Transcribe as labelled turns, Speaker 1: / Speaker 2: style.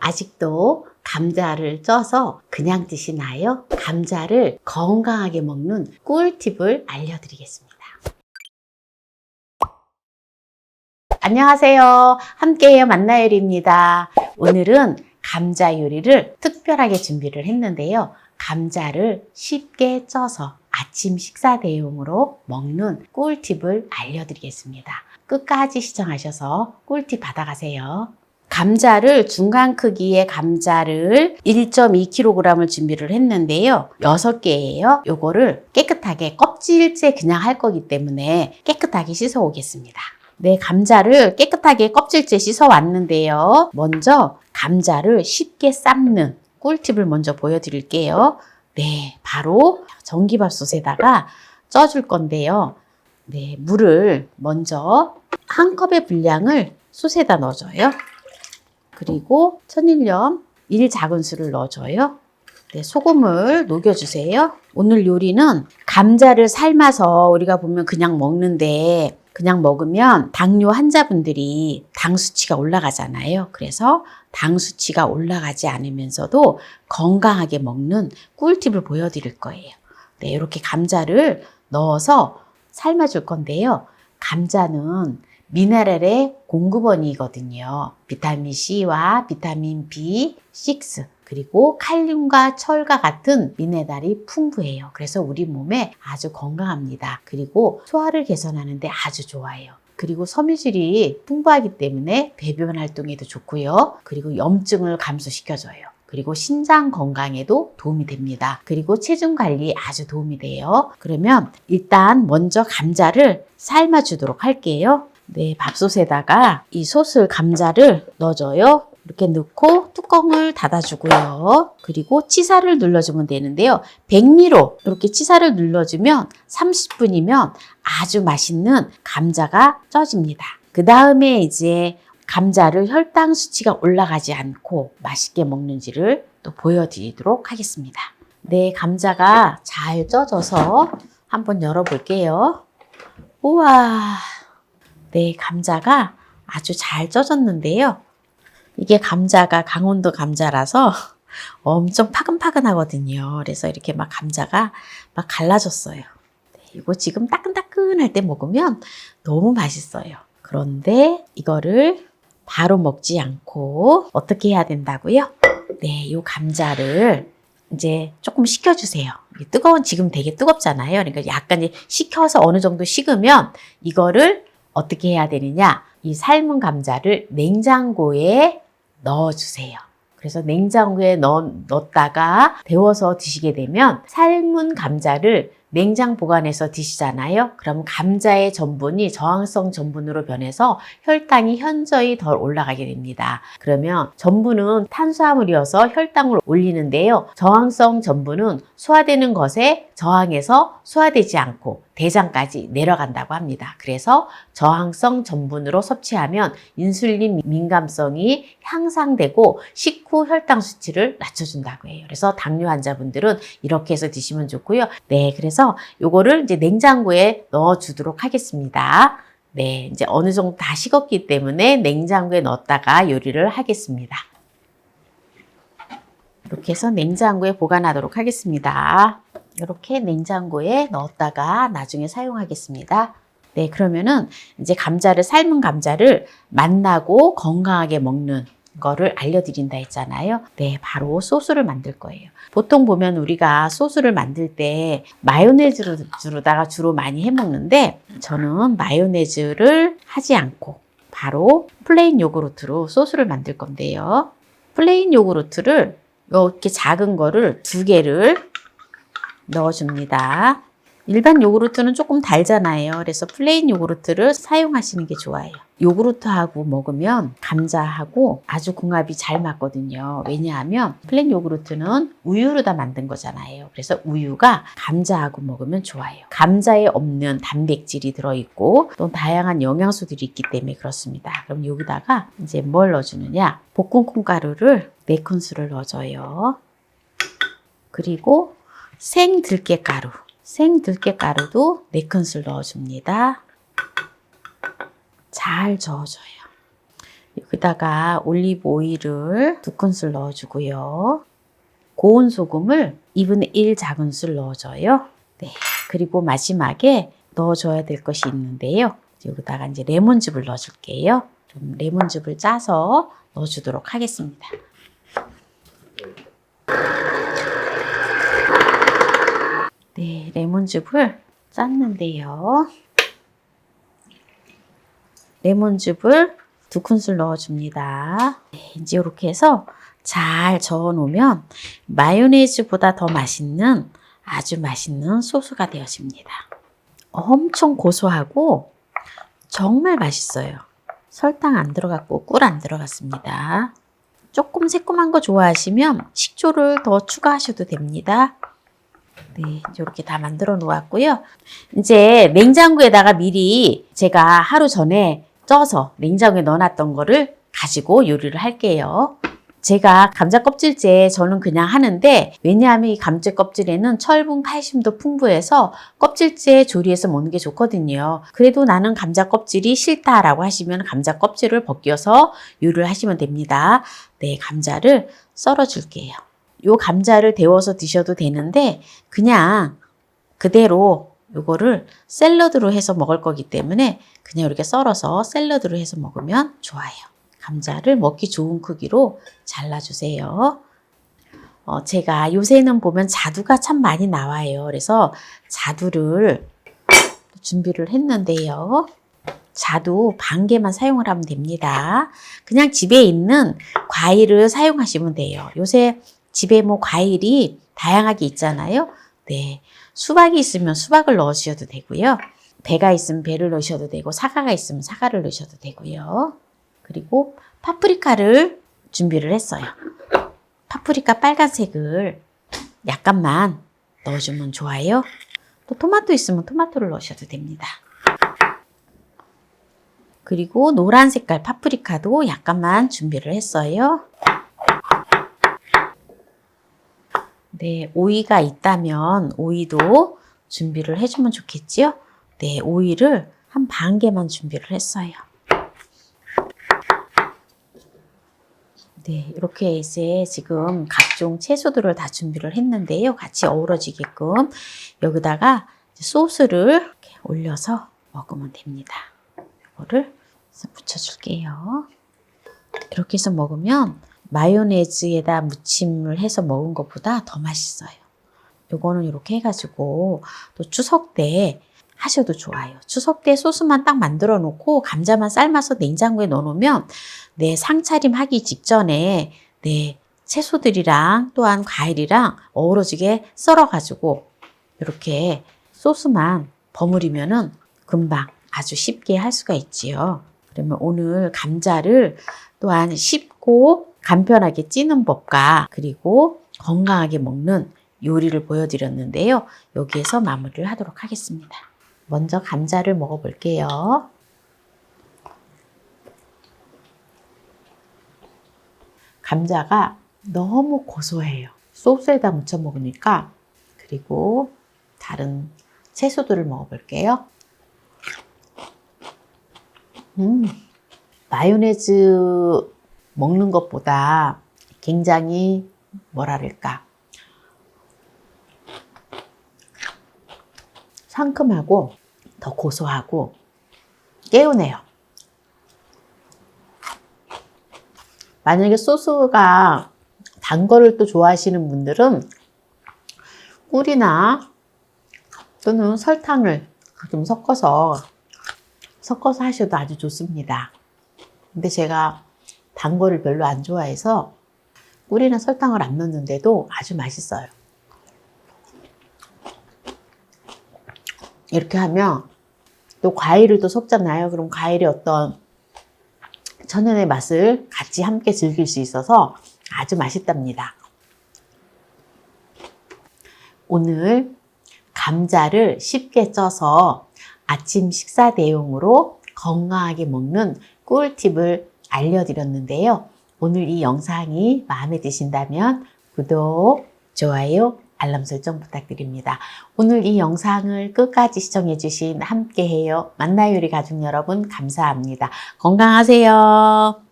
Speaker 1: 아직도 감자를 쪄서 그냥 드시나요? 감자를 건강하게 먹는 꿀팁을 알려드리겠습니다. 안녕하세요. 함께해요 만나요리입니다. 오늘은 감자 요리를 특별하게 준비를 했는데요. 감자를 쉽게 쪄서 아침 식사 대용으로 먹는 꿀팁을 알려드리겠습니다. 끝까지 시청하셔서 꿀팁 받아가세요. 감자를 중간 크기의 감자를 1.2kg을 준비를 했는데요. 6개예요. 요거를 깨끗하게 껍질째 그냥 할 거기 때문에 깨끗하게 씻어 오겠습니다. 네, 감자를 깨끗하게 껍질째 씻어 왔는데요. 먼저 감자를 쉽게 삶는 꿀팁을 먼저 보여드릴게요. 네, 바로 전기밥솥에다가 쪄줄 건데요. 네, 물을 먼저 한 컵의 분량을 솥에다 넣어줘요. 그리고 천일염 1작은술을 넣어줘요. 네, 소금을 녹여주세요. 오늘 요리는 감자를 삶아서 우리가 보면 그냥 먹는데 그냥 먹으면 당뇨 환자분들이 당 수치가 올라가잖아요. 그래서 당 수치가 올라가지 않으면서도 건강하게 먹는 꿀팁을 보여드릴 거예요. 네, 이렇게 감자를 넣어서 삶아줄 건데요. 감자는 미네랄의 공급원이거든요. 비타민 C와 비타민 B6 그리고 칼륨과 철과 같은 미네랄이 풍부해요. 그래서 우리 몸에 아주 건강합니다. 그리고 소화를 개선하는 데 아주 좋아요. 그리고 섬유질이 풍부하기 때문에 배변 활동에도 좋고요. 그리고 염증을 감소시켜줘요. 그리고 신장 건강에도 도움이 됩니다. 그리고 체중 관리에 아주 도움이 돼요. 그러면 일단 먼저 감자를 삶아주도록 할게요. 네, 밥솥에다가 이 솥을 감자를 넣어줘요. 이렇게 넣고 뚜껑을 닫아주고요. 그리고 치사를 눌러주면 되는데요. 백미로 이렇게 치사를 눌러주면 30분이면 아주 맛있는 감자가 쪄집니다. 그 다음에 이제 감자를 혈당 수치가 올라가지 않고 맛있게 먹는지를 또 보여드리도록 하겠습니다. 네, 감자가 잘 쪄져서 한번 열어볼게요. 우와! 네, 감자가 아주 잘 쪄졌는데요. 이게 감자가 강원도 감자라서 엄청 파근파근하거든요. 그래서 이렇게 막 감자가 막 갈라졌어요. 네, 이거 지금 따끈따끈할 때 먹으면 너무 맛있어요. 그런데 이거를 바로 먹지 않고 어떻게 해야 된다고요? 네, 이 감자를 이제 조금 식혀주세요. 지금 되게 뜨겁잖아요. 그러니까 약간 이제 식혀서 어느 정도 식으면 이거를 어떻게 해야 되느냐? 이 삶은 감자를 냉장고에 넣어주세요. 그래서 냉장고에 넣었다가 데워서 드시게 되면 삶은 감자를 냉장 보관해서 드시잖아요. 그럼 감자의 전분이 저항성 전분으로 변해서 혈당이 현저히 덜 올라가게 됩니다. 그러면 전분은 탄수화물이어서 혈당을 올리는데요. 저항성 전분은 소화되는 것에 저항해서 소화되지 않고 대장까지 내려간다고 합니다. 그래서 저항성 전분으로 섭취하면 인슐린 민감성이 향상되고 식후 혈당 수치를 낮춰준다고 해요. 그래서 당뇨 환자분들은 이렇게 해서 드시면 좋고요. 네, 그래서 요거를 이제 냉장고에 넣어 주도록 하겠습니다. 네, 이제 어느 정도 다 식었기 때문에 냉장고에 넣었다가 요리를 하겠습니다. 이렇게 해서 냉장고에 보관하도록 하겠습니다. 이렇게 냉장고에 넣었다가 나중에 사용하겠습니다. 네, 그러면은 이제 삶은 감자를 맛나고 건강하게 먹는 거를 알려드린다 했잖아요. 네, 바로 소스를 만들 거예요. 보통 보면 우리가 소스를 만들 때 마요네즈로다가 주로 많이 해 먹는데 저는 마요네즈를 하지 않고 바로 플레인 요구르트로 소스를 만들 건데요. 플레인 요구르트를 이렇게 작은 거를 2개를 넣어줍니다. 일반 요구르트는 조금 달잖아요. 그래서 플레인 요구르트를 사용하시는 게 좋아요. 요구르트하고 먹으면 감자하고 아주 궁합이 잘 맞거든요. 왜냐하면 플레인 요구르트는 우유로 다 만든 거잖아요. 그래서 우유가 감자하고 먹으면 좋아요. 감자에 없는 단백질이 들어있고 또 다양한 영양소들이 있기 때문에 그렇습니다. 그럼 여기다가 이제 뭘 넣어주느냐? 볶은 콩가루를 4큰술을 넣어줘요. 그리고 생들깨가루도 4큰술 넣어줍니다. 잘 저어줘요. 여기다가 올리브 오일을 2큰술 넣어주고요. 고운 소금을 2분의 1 작은술 넣어줘요. 네, 그리고 마지막에 넣어줘야 될 것이 있는데요. 여기다가 이제 레몬즙을 넣어줄게요. 좀 레몬즙을 짜서 넣어주도록 하겠습니다. 네, 레몬즙을 짰는데요. 레몬즙을 2큰술 넣어줍니다. 네, 이제 이렇게 해서 잘 저어 놓으면 마요네즈보다 더 맛있는 아주 맛있는 소스가 되어집니다. 엄청 고소하고 정말 맛있어요. 설탕 안 들어갔고 꿀 안 들어갔습니다. 조금 새콤한 거 좋아하시면 식초를 더 추가하셔도 됩니다. 네, 이렇게 다 만들어 놓았고요. 이제 냉장고에다가 미리 제가 하루 전에 쪄서 냉장고에 넣어놨던 거를 가지고 요리를 할게요. 제가 감자 껍질째 저는 그냥 하는데, 왜냐하면 이 감자 껍질에는 철분, 칼슘도 풍부해서 껍질째 조리해서 먹는 게 좋거든요. 그래도 나는 감자 껍질이 싫다라고 하시면 감자 껍질을 벗겨서 요리를 하시면 됩니다. 네, 감자를 썰어 줄게요. 요 감자를 데워서 드셔도 되는데 그냥 그대로 요거를 샐러드로 해서 먹을 거기 때문에 그냥 이렇게 썰어서 샐러드로 해서 먹으면 좋아요. 감자를 먹기 좋은 크기로 잘라주세요. 제가 요새는 보면 자두가 참 많이 나와요. 그래서 자두를 준비를 했는데요. 자두 반 개만 사용을 하면 됩니다. 그냥 집에 있는 과일을 사용하시면 돼요. 요새 집에 뭐 과일이 다양하게 있잖아요. 네, 수박이 있으면 수박을 넣으셔도 되고요. 배가 있으면 배를 넣으셔도 되고, 사과가 있으면 사과를 넣으셔도 되고요. 그리고 파프리카를 준비를 했어요. 파프리카 빨간색을 약간만 넣어주면 좋아요. 또 토마토 있으면 토마토를 넣으셔도 됩니다. 그리고 노란 색깔 파프리카도 약간만 준비를 했어요. 네, 오이가 있다면 오이도 준비를 해주면 좋겠지요? 네, 오이를 한 반 개만 준비를 했어요. 네, 이렇게 이제 지금 각종 채소들을 다 준비를 했는데요. 같이 어우러지게끔 여기다가 소스를 이렇게 올려서 먹으면 됩니다. 이거를 붙여줄게요. 이렇게 해서 먹으면 마요네즈에다 무침을 해서 먹은 것보다 더 맛있어요. 요거는 이렇게 해가지고 또 추석 때 하셔도 좋아요. 추석 때 소스만 딱 만들어 놓고 감자만 삶아서 냉장고에 넣어 놓으면 네, 상차림 하기 직전에 네, 채소들이랑 또한 과일이랑 어우러지게 썰어가지고 이렇게 소스만 버무리면은 금방 아주 쉽게 할 수가 있지요. 그러면 오늘 감자를 또한 쉽고 간편하게 찌는 법과 그리고 건강하게 먹는 요리를 보여드렸는데요. 여기에서 마무리를 하도록 하겠습니다. 먼저 감자를 먹어볼게요. 감자가 너무 고소해요. 소스에다 무쳐 먹으니까. 그리고 다른 채소들을 먹어볼게요. 마요네즈 먹는 것보다 굉장히 뭐랄까 상큼하고 더 고소하고 개운해요. 만약에 소스가 단 거를 또 좋아하시는 분들은 꿀이나 또는 설탕을 좀 섞어서 하셔도 아주 좋습니다. 근데 제가 단 거를 별로 안 좋아해서 꿀이나 설탕을 안 넣는데도 아주 맛있어요. 이렇게 하면 또 과일을 또 섞잖아요. 그럼 과일의 어떤 천연의 맛을 같이 함께 즐길 수 있어서 아주 맛있답니다. 오늘 감자를 쉽게 쪄서 아침 식사 대용으로 건강하게 먹는 꿀팁을 알려드렸는데요. 오늘 이 영상이 마음에 드신다면 구독, 좋아요, 알람 설정 부탁드립니다. 오늘 이 영상을 끝까지 시청해주신 함께해요 만나요리 가족 여러분 감사합니다. 건강하세요.